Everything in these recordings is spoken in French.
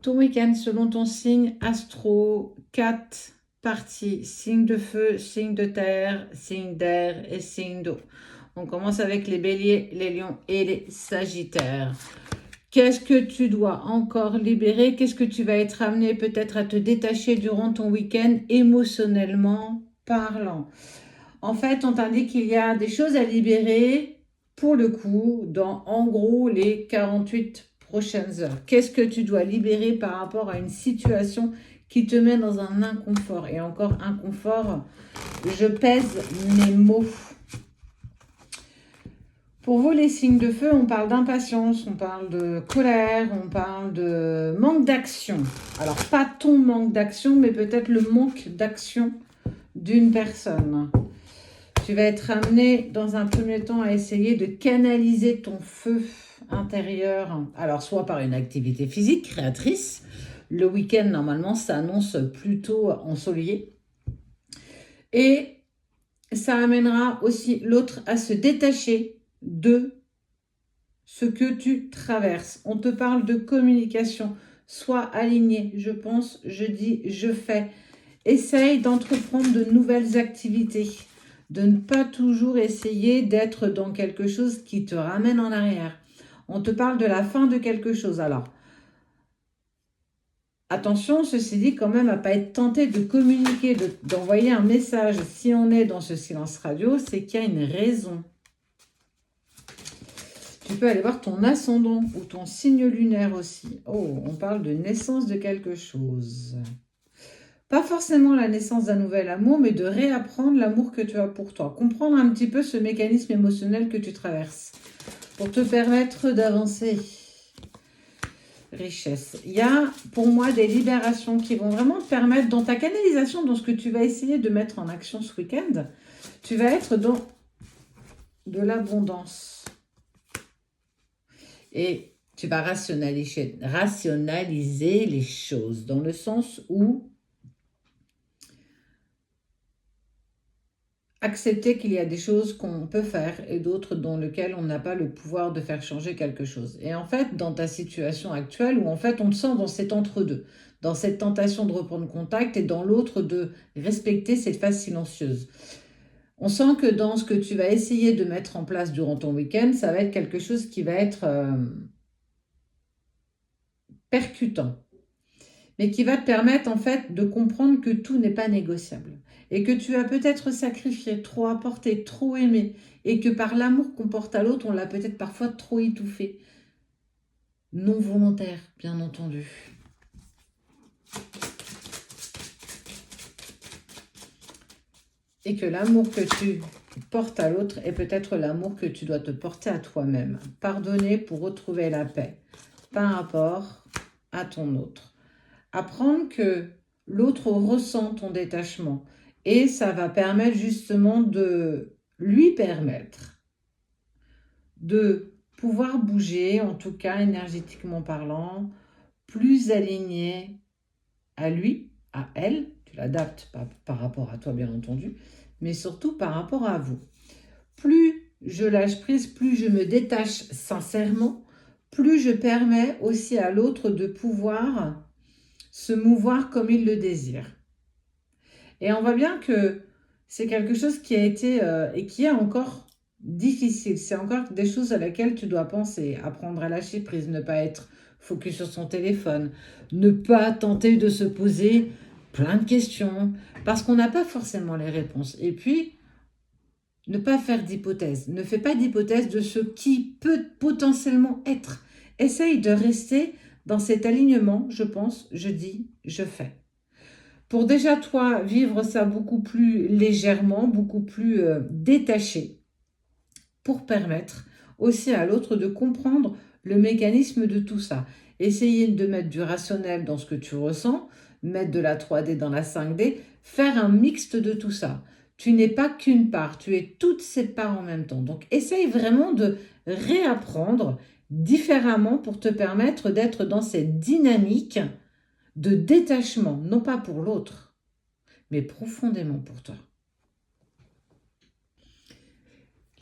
Ton week-end selon ton signe astro, 4 parties, signe de feu, signe de terre, signe d'air et signe d'eau. On commence avec les béliers, les lions et les sagittaires. Qu'est-ce que tu dois encore libérer? Qu'est-ce que tu vas être amené peut-être à te détacher durant ton week-end émotionnellement parlant? En fait, on t'indique qu'il y a des choses à libérer pour le coup dans en gros les 48 prochaines heures. Qu'est-ce que tu dois libérer par rapport à une situation qui te met dans un inconfort? Et encore inconfort, je pèse mes mots. Pour vous, les signes de feu, on parle d'impatience, on parle de colère, on parle de manque d'action. Alors, pas ton manque d'action, mais peut-être le manque d'action d'une personne. Tu vas être amené dans un premier temps à essayer de canaliser ton feu intérieur. Alors, soit par une activité physique créatrice. Le week-end, normalement, ça annonce plutôt ensoleillé. Et ça amènera aussi l'autre à se détacher de ce que tu traverses. On te parle de communication. Sois aligné. Je pense, je dis, je fais. Essaye d'entreprendre de nouvelles activités. De ne pas toujours essayer d'être dans quelque chose qui te ramène en arrière. On te parle de la fin de quelque chose. Alors, attention, ceci dit, quand même, à ne pas être tenté de communiquer, d'envoyer un message. Si on est dans ce silence radio, c'est qu'il y a une raison. Tu peux aller voir ton ascendant ou ton signe lunaire aussi. Oh, on parle de naissance de quelque chose. Pas forcément la naissance d'un nouvel amour, mais de réapprendre l'amour que tu as pour toi. Comprendre un petit peu ce mécanisme émotionnel que tu traverses pour te permettre d'avancer. Richesse. Il y a pour moi des libérations qui vont vraiment te permettre dans ta canalisation, dans ce que tu vas essayer de mettre en action ce week-end. Tu vas être dans de l'abondance. Et tu vas rationaliser les choses dans le sens où accepter qu'il y a des choses qu'on peut faire et d'autres dans lesquelles on n'a pas le pouvoir de faire changer quelque chose. Et en fait, dans ta situation actuelle, où en fait on te sent dans cet entre-deux, dans cette tentation de reprendre contact et dans l'autre de respecter cette phase silencieuse. On sent que dans ce que tu vas essayer de mettre en place durant ton week-end, ça va être quelque chose qui va être percutant, mais qui va te permettre en fait de comprendre que tout n'est pas négociable et que tu as peut-être sacrifié, trop apporté, trop aimé et que par l'amour qu'on porte à l'autre, on l'a peut-être parfois trop étouffé. Non volontaire, bien entendu. Et que l'amour que tu portes à l'autre est peut-être l'amour que tu dois te porter à toi-même. Pardonner pour retrouver la paix par rapport à ton autre. Apprendre que l'autre ressent ton détachement et ça va permettre justement de lui permettre de pouvoir bouger, en tout cas énergétiquement parlant, plus aligné à lui, à elle, tu l'adaptes par rapport à toi bien entendu, mais surtout par rapport à vous. Plus je lâche prise, plus je me détache sincèrement, plus je permets aussi à l'autre de pouvoir se mouvoir comme il le désire. Et on voit bien que c'est quelque chose qui a été et qui est encore difficile. C'est encore des choses à laquelle tu dois penser. Apprendre à lâcher prise, ne pas être focus sur son téléphone, ne pas tenter de se poser plein de questions parce qu'on n'a pas forcément les réponses. Et puis, ne pas faire d'hypothèse. Ne fais pas d'hypothèse de ce qui peut potentiellement être. Essaye de rester dans cet alignement, je pense, je dis, je fais. Pour déjà, toi, vivre ça beaucoup plus légèrement, beaucoup plus détaché, pour permettre aussi à l'autre de comprendre le mécanisme de tout ça. Essayer de mettre du rationnel dans ce que tu ressens, mettre de la 3D dans la 5D, faire un mixte de tout ça. Tu n'es pas qu'une part, tu es toutes ces parts en même temps. Donc, essaye vraiment de réapprendre différemment pour te permettre d'être dans cette dynamique de détachement, non pas pour l'autre, mais profondément pour toi.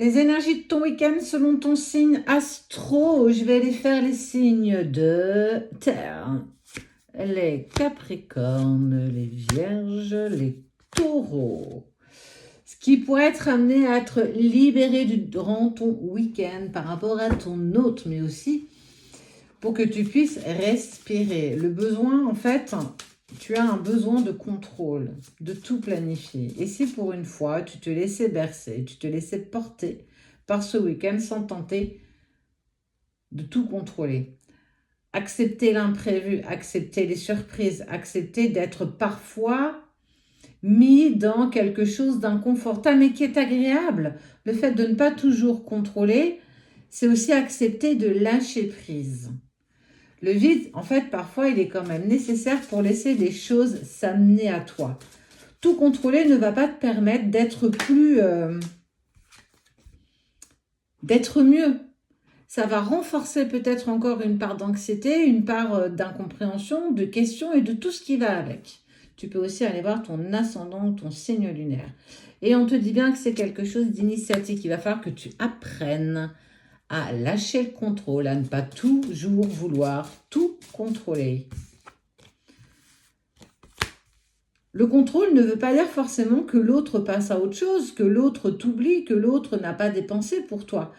Les énergies de ton week-end selon ton signe astro, je vais aller faire les signes de terre. les Capricornes, les Vierges, les Taureaux. Ce qui pourrait être amené à être libéré durant ton week-end par rapport à ton autre, mais aussi pour que tu puisses respirer. Le besoin, en fait, tu as un besoin de contrôle, de tout planifier. Et si pour une fois, tu te laissais bercer, tu te laissais porter par ce week-end sans tenter de tout contrôler. Accepter l'imprévu, accepter les surprises, accepter d'être parfois mis dans quelque chose d'inconfortable, mais qui est agréable. Le fait de ne pas toujours contrôler, c'est aussi accepter de lâcher prise. Le vide, en fait, parfois, il est quand même nécessaire pour laisser les choses s'amener à toi. Tout contrôler ne va pas te permettre d'être d'être mieux. Ça va renforcer peut-être encore une part d'anxiété, une part d'incompréhension, de questions et de tout ce qui va avec. Tu peux aussi aller voir ton ascendant, ton signe lunaire. Et on te dit bien que c'est quelque chose d'initiatique. Il va falloir que tu apprennes à lâcher le contrôle, à ne pas toujours vouloir tout contrôler. Le contrôle ne veut pas dire forcément que l'autre passe à autre chose, que l'autre t'oublie, que l'autre n'a pas des pensées pour toi.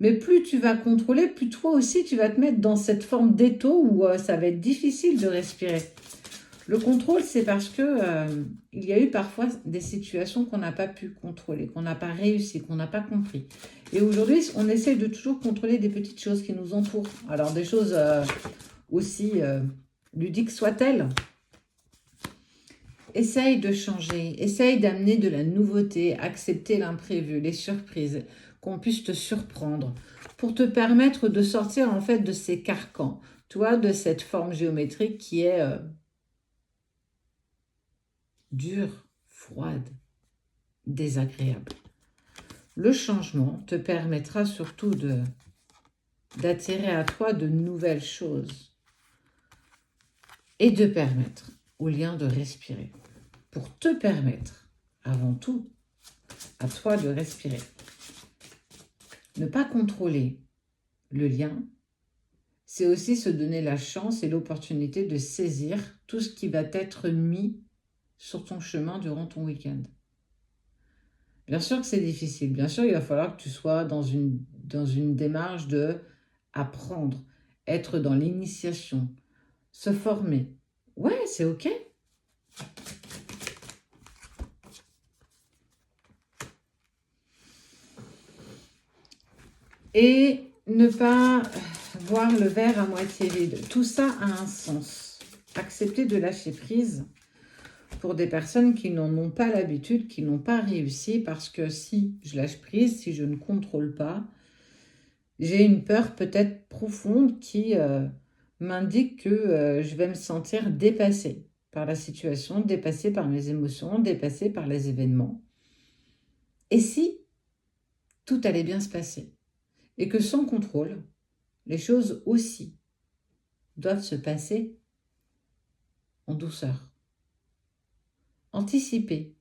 Mais plus tu vas contrôler, plus toi aussi tu vas te mettre dans cette forme d'étau où ça va être difficile de respirer. Le contrôle, c'est parce que il y a eu parfois des situations qu'on n'a pas pu contrôler, qu'on n'a pas réussi, qu'on n'a pas compris. Et aujourd'hui, on essaie de toujours contrôler des petites choses qui nous entourent. Alors des choses aussi ludiques soient-elles. Essaye de changer, essaye d'amener de la nouveauté, accepter l'imprévu, les surprises, qu'on puisse te surprendre, pour te permettre de sortir en fait de ces carcans, toi, de cette forme géométrique qui est dure, froide, désagréable. Le changement te permettra surtout d'attirer à toi de nouvelles choses et de permettre au lien de respirer. Pour te permettre, avant tout, à toi de respirer. Ne pas contrôler le lien, c'est aussi se donner la chance et l'opportunité de saisir tout ce qui va être mis sur ton chemin durant ton week-end. Bien sûr que c'est difficile. Bien sûr, il va falloir que tu sois dans une démarche de apprendre, être dans l'initiation, se former. Ouais, c'est OK. Et ne pas voir le verre à moitié vide. Tout ça a un sens. Accepter de lâcher prise pour des personnes qui n'en ont pas l'habitude, qui n'ont pas réussi, parce que si je lâche prise, si je ne contrôle pas, j'ai une peur peut-être profonde qui m'indique que je vais me sentir dépassée par la situation, dépassée par mes émotions, dépassée par les événements. Et si tout allait bien se passer? Et que sans contrôle, les choses aussi doivent se passer en douceur. Anticiper,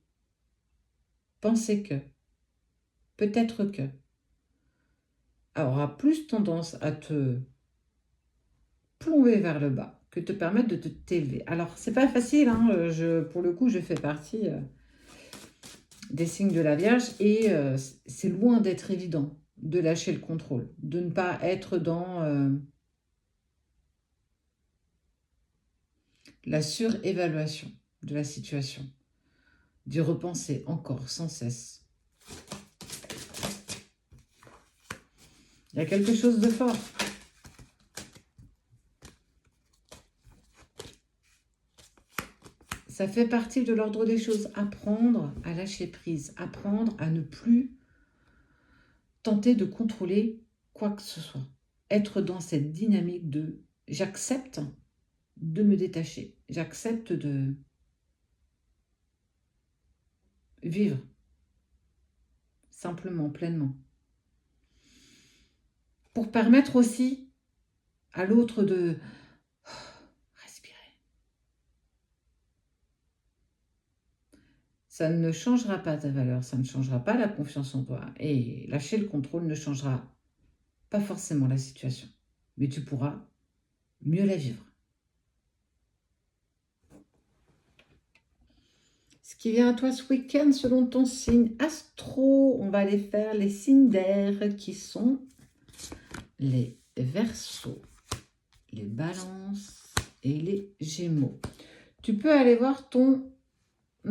penser que, peut-être que, aura plus tendance à te plomber vers le bas que te permettre de t'élever. Alors, c'est pas facile, hein, pour le coup, je fais partie des signes de la Vierge et c'est loin d'être évident de lâcher le contrôle, de ne pas être dans la surévaluation de la situation, d'y repenser encore sans cesse. Il y a quelque chose de fort. Ça fait partie de l'ordre des choses. Apprendre à lâcher prise, apprendre à ne plus tenter de contrôler quoi que ce soit. Être dans cette dynamique de j'accepte de me détacher. J'accepte de vivre simplement, pleinement. Pour permettre aussi à l'autre de respirer. Ça ne changera pas ta valeur, ça ne changera pas la confiance en toi. Et lâcher le contrôle ne changera pas forcément la situation. Mais tu pourras mieux la vivre. qui vient à toi ce week-end selon ton signe astro. On va aller faire les signes d'air qui sont les Verseaux, les Balances et les Gémeaux. Tu peux aller voir ton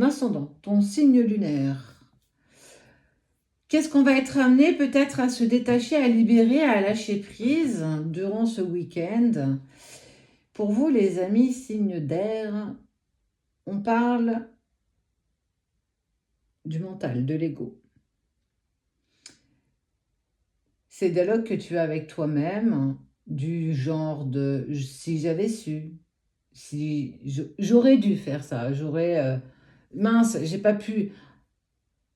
ascendant, ton signe lunaire. Qu'est-ce qu'on va être amené peut-être à se détacher, à libérer, à lâcher prise durant ce week-end? Pour vous, les amis, signes d'air, on parle du mental, de l'ego. Ces dialogues que tu as avec toi-même, du genre de « si j'avais su », si j'aurais dû faire ça, j'aurais... mince, j'ai pas pu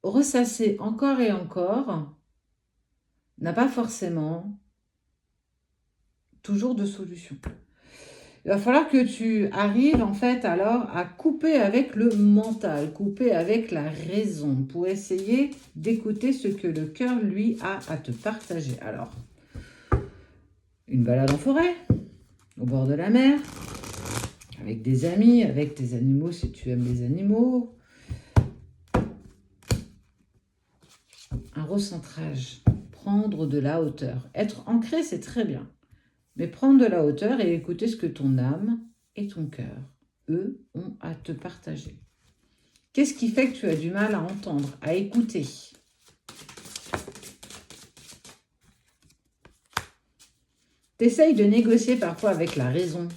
ressasser encore et encore, n'a pas forcément toujours de solution. Il va falloir que tu arrives en fait alors à couper avec le mental, couper avec la raison pour essayer d'écouter ce que le cœur lui a à te partager. Alors, une balade en forêt, au bord de la mer, avec des amis, avec tes animaux si tu aimes les animaux. Un recentrage, prendre de la hauteur. Être ancré, c'est très bien. Mais prendre de la hauteur et écouter ce que ton âme et ton cœur, eux, ont à te partager. Qu'est-ce qui fait que tu as du mal à entendre, à écouter? T'essayes de négocier parfois avec la raison.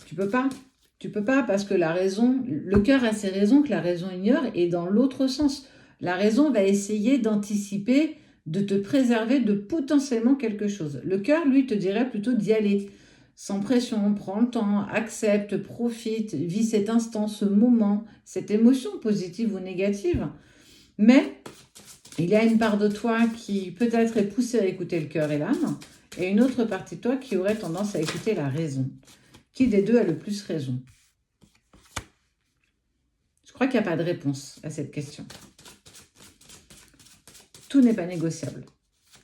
Tu peux pas. Tu peux pas parce que la raison, le cœur a ses raisons que la raison ignore et dans l'autre sens. La raison va essayer d'anticiper, de te préserver de potentiellement quelque chose. Le cœur, lui, te dirait plutôt d'y aller. Sans pression, prends le temps, accepte, profite, vis cet instant, ce moment, cette émotion positive ou négative. Mais il y a une part de toi qui peut-être est poussée à écouter le cœur et l'âme et une autre partie de toi qui aurait tendance à écouter la raison. Qui des deux a le plus raison? Je crois qu'il n'y a pas de réponse à cette question. Tout n'est pas négociable.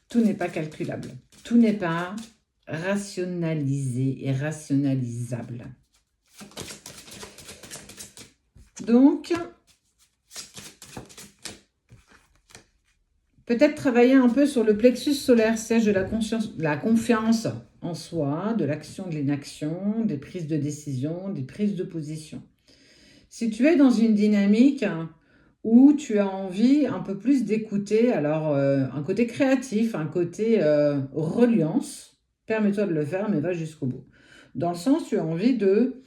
Tout n'est pas calculable. Tout n'est pas rationalisé et rationalisable. Donc, peut-être travailler un peu sur le plexus solaire, siège de la confiance en soi, de l'action, de l'inaction, des prises de décision, des prises de position. Si tu es dans une dynamique où tu as envie un peu plus d'écouter, alors un côté créatif, un côté reliance, permets-toi de le faire, mais va jusqu'au bout. Dans le sens, tu as envie de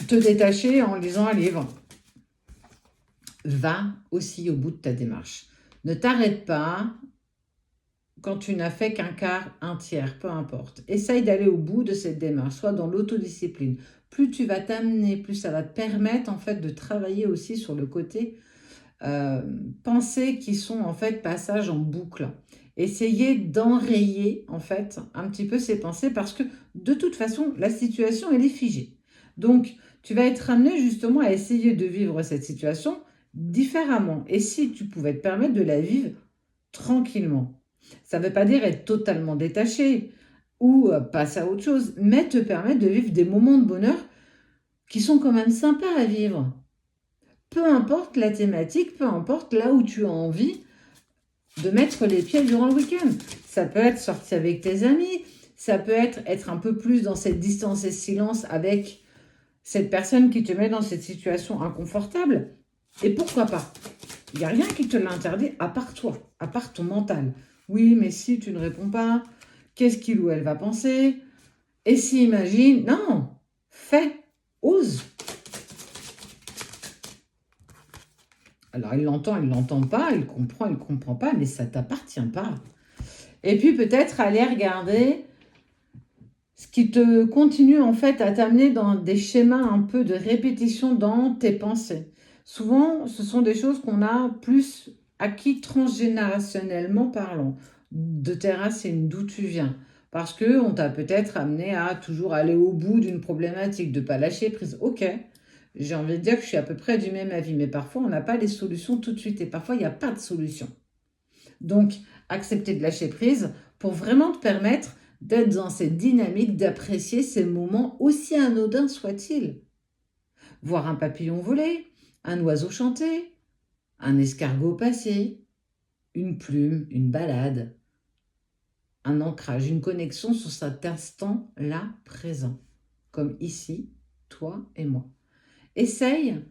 te détacher en lisant un livre. Va aussi au bout de ta démarche. Ne t'arrête pas quand tu n'as fait qu'un quart, un tiers, peu importe. Essaye d'aller au bout de cette démarche, soit dans l'autodiscipline. Plus tu vas t'amener, plus ça va te permettre en fait de travailler aussi sur le côté pensées qui sont en fait passage en boucle. Essayer d'enrayer en fait un petit peu ces pensées parce que de toute façon la situation elle est figée. Donc tu vas être amené justement à essayer de vivre cette situation différemment. Et si tu pouvais te permettre de la vivre tranquillement. Ça ne veut pas dire être totalement détaché ou passer à autre chose, mais te permettre de vivre des moments de bonheur qui sont quand même sympas à vivre. Peu importe la thématique, peu importe là où tu as envie de mettre les pieds durant le week-end. Ça peut être sortir avec tes amis, ça peut être un peu plus dans cette distance et silence avec cette personne qui te met dans cette situation inconfortable. Et pourquoi pas? Il n'y a rien qui te l'interdit à part toi, à part ton mental. Oui, mais si tu ne réponds pas, qu'est-ce qu'il ou elle va penser? Et si imagine, non, fais, ose. Alors, il l'entend pas, il comprend pas, mais ça ne t'appartient pas. Et puis, peut-être aller regarder ce qui te continue, en fait, à t'amener dans des schémas un peu de répétition dans tes pensées. Souvent, ce sont des choses qu'on a plus acquis transgénérationnellement parlant, de tes racines, d'où tu viens. Parce qu'on t'a peut-être amené à toujours aller au bout d'une problématique, de ne pas lâcher prise. Ok, j'ai envie de dire que je suis à peu près du même avis, mais parfois on n'a pas les solutions tout de suite et parfois il n'y a pas de solution. Donc, accepter de lâcher prise pour vraiment te permettre d'être dans cette dynamique, d'apprécier ces moments aussi anodins soient-ils. voir un papillon voler, un oiseau chanter, un escargot passer, une plume, une balade, un ancrage, une connexion sur cet instant-là présent, comme ici, toi et moi. Essaye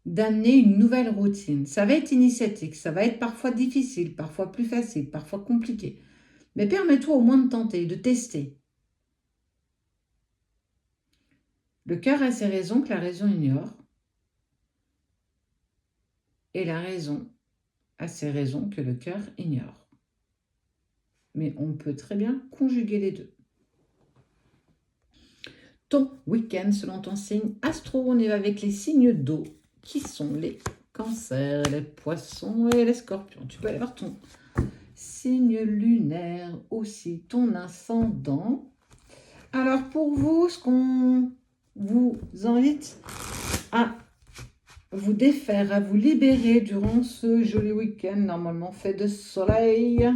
d'amener une nouvelle routine. Ça va être initiatique, ça va être parfois difficile, parfois plus facile, parfois compliqué. Mais permets-toi au moins de tenter, de tester. Le cœur a ses raisons que la raison ignore. Et la raison a ses raisons que le cœur ignore. Mais on peut très bien conjuguer les deux. Ton week-end selon ton signe astro, on y va avec les signes d'eau, qui sont les cancers, les poissons et les scorpions. Tu peux aller voir ton signe lunaire aussi, ton ascendant. Alors pour vous, ce qu'on vous invite à vous défaire, à vous libérer durant ce joli week-end, normalement fait de soleil,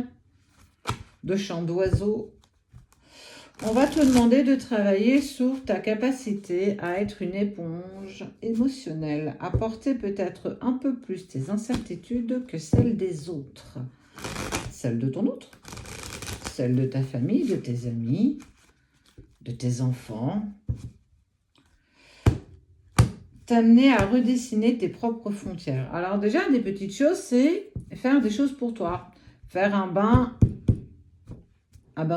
de chants d'oiseaux. On va te demander de travailler sur ta capacité à être une éponge émotionnelle, à porter peut-être un peu plus tes incertitudes que celles des autres. Celles de ton autre, celles de ta famille, de tes amis, de tes enfants. T'amener à redessiner tes propres frontières. Alors déjà, des petites choses, c'est faire des choses pour toi. Faire un bain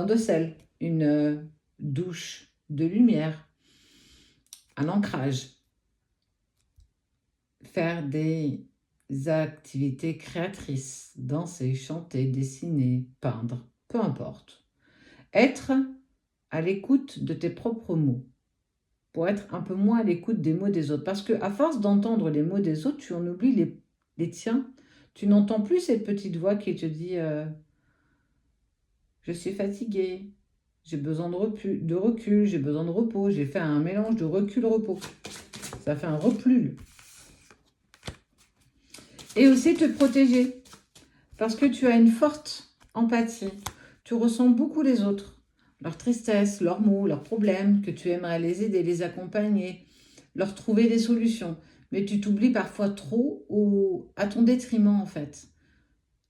de sel, une douche de lumière, un ancrage. Faire des activités créatrices, danser, chanter, dessiner, peindre, peu importe. Être à l'écoute de tes propres mots, pour être un peu moins à l'écoute des mots des autres. Parce qu'à force d'entendre les mots des autres, tu en oublies les tiens. Tu n'entends plus cette petite voix qui te dit je suis fatiguée, j'ai besoin de recul, j'ai besoin de repos, j'ai fait un mélange de recul-repos. Ça fait un replul. Et aussi te protéger, parce que tu as une forte empathie. Tu ressens beaucoup les autres, leur tristesse, leurs maux, leurs problèmes, que tu aimerais les aider, les accompagner, leur trouver des solutions. Mais tu t'oublies parfois trop à ton détriment en fait.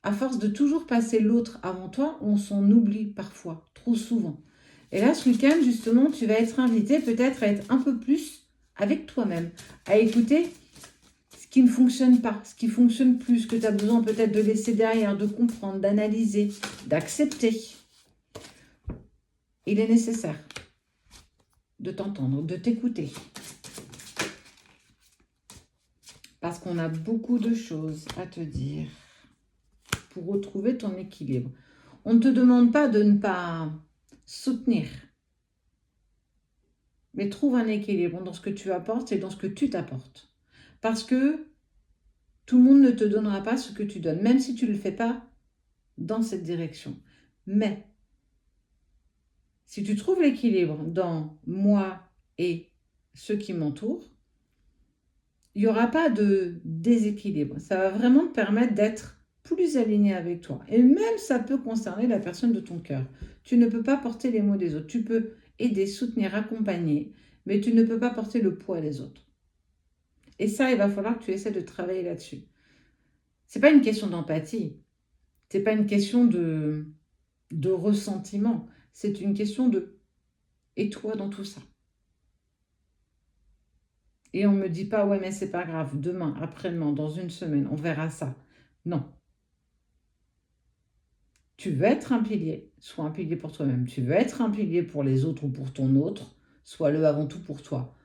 À force de toujours passer l'autre avant toi, on s'en oublie parfois, trop souvent. Et là, ce week-end, justement, tu vas être invité peut-être à être un peu plus avec toi-même, à écouter ce qui ne fonctionne pas, ce qui fonctionne plus, ce que tu as besoin peut-être de laisser derrière, de comprendre, d'analyser, d'accepter. Il est nécessaire de t'entendre, de t'écouter. Parce qu'on a beaucoup de choses à te dire pour retrouver ton équilibre. On ne te demande pas de ne pas soutenir, mais trouve un équilibre dans ce que tu apportes et dans ce que tu t'apportes. Parce que tout le monde ne te donnera pas ce que tu donnes, même si tu ne le fais pas dans cette direction. Mais si tu trouves l'équilibre dans moi et ceux qui m'entourent, il n'y aura pas de déséquilibre. Ça va vraiment te permettre d'être plus aligné avec toi. Et même ça peut concerner la personne de ton cœur. Tu ne peux pas porter les mots des autres. Tu peux aider, soutenir, accompagner, mais tu ne peux pas porter le poids des autres. Et ça, il va falloir que tu essaies de travailler là-dessus. Ce n'est pas une question d'empathie. Ce n'est pas une question de ressentiment. C'est une question de « et toi dans tout ça ?» Et on ne me dit pas « ouais, mais c'est pas grave, demain, après-demain, dans une semaine, on verra ça. » Non. Tu veux être un pilier, sois un pilier pour toi-même. Tu veux être un pilier pour les autres ou pour ton autre, sois-le avant tout pour toi.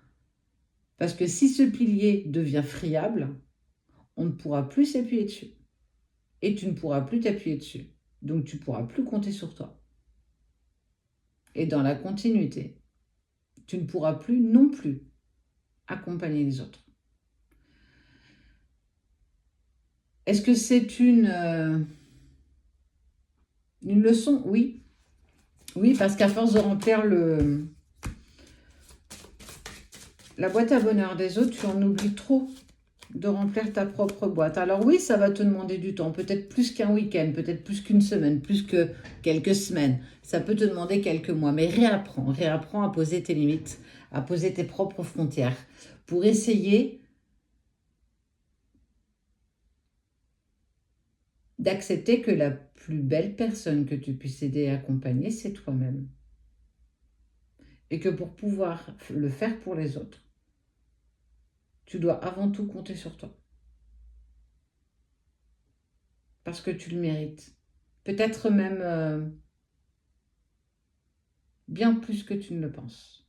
Parce que si ce pilier devient friable, on ne pourra plus s'appuyer dessus. Et tu ne pourras plus t'appuyer dessus. Donc tu ne pourras plus compter sur toi. Et dans la continuité, tu ne pourras plus non plus accompagner les autres. Est-ce que c'est une leçon? Oui. Oui, parce qu'à force de remplir la boîte à bonheur des autres, tu en oublies trop de remplir ta propre boîte. Alors oui, ça va te demander du temps, peut-être plus qu'un week-end, peut-être plus qu'une semaine, plus que quelques semaines. Ça peut te demander quelques mois, mais réapprends à poser tes limites, à poser tes propres frontières pour essayer d'accepter que la plus belle personne que tu puisses aider et accompagner, c'est toi-même. Et que pour pouvoir le faire pour les autres, tu dois avant tout compter sur toi. Parce que tu le mérites. Peut-être même bien plus que tu ne le penses.